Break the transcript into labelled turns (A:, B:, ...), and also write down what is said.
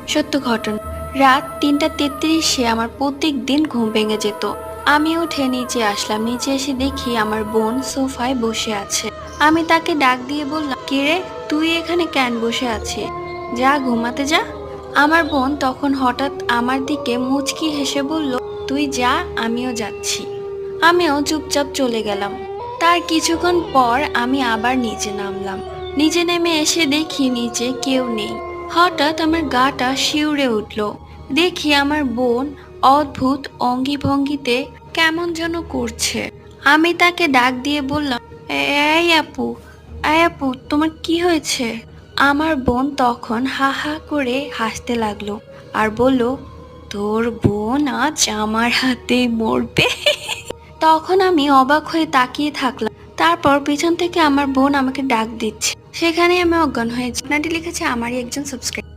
A: সত্য ঘটনা। রাত ৩:৩৩-এ আমার প্রত্যেক দিন ঘুম ভেঙে যেত। আমি উঠে নিচে আসলাম। নিচে এসে দেখি আমার বোন সোফায় বসে আছে। আমি তাকে ডাক দিয়ে বললাম, কিরে, তুই এখানে কেন বসে আছিস? যা ঘুমাতে যা। আমার বোন তখন হঠাৎ আমার দিকে মুচকি হেসে বলল, তুই যা, আমিও যাচ্ছি। আমিও চুপচাপ চলে গেলাম। তার কিছুক্ষণ পর আমি আবার নিচে নামলাম। নিচে নেমে এসে দেখি নিচে কেউ নেই। হঠাৎ আমার গাটা শিউরে উঠল। দেখি আমার বোন অদ্ভুত অঙ্গি ভঙ্গিতে কেমন যেন করছে। আমি তাকে ডাক দিয়ে বললাম, এই আপু, এই আপু, তোমার কি হয়েছে? আমার বোন তখন হা হা করে হাসতে লাগলো আর বলল, তোর বোন আজ আমার হাতে মরবে। তখন আমি অবাক হয়ে তাকিয়ে থাকলাম। তারপর পিছন থেকে আমার বোন আমাকে ডাক দিচ্ছে। সেখানে আমি অজ্ঞান হয়েছি। আপনাটি লিখেছে আমারই একজন সাবস্ক্রাইবার।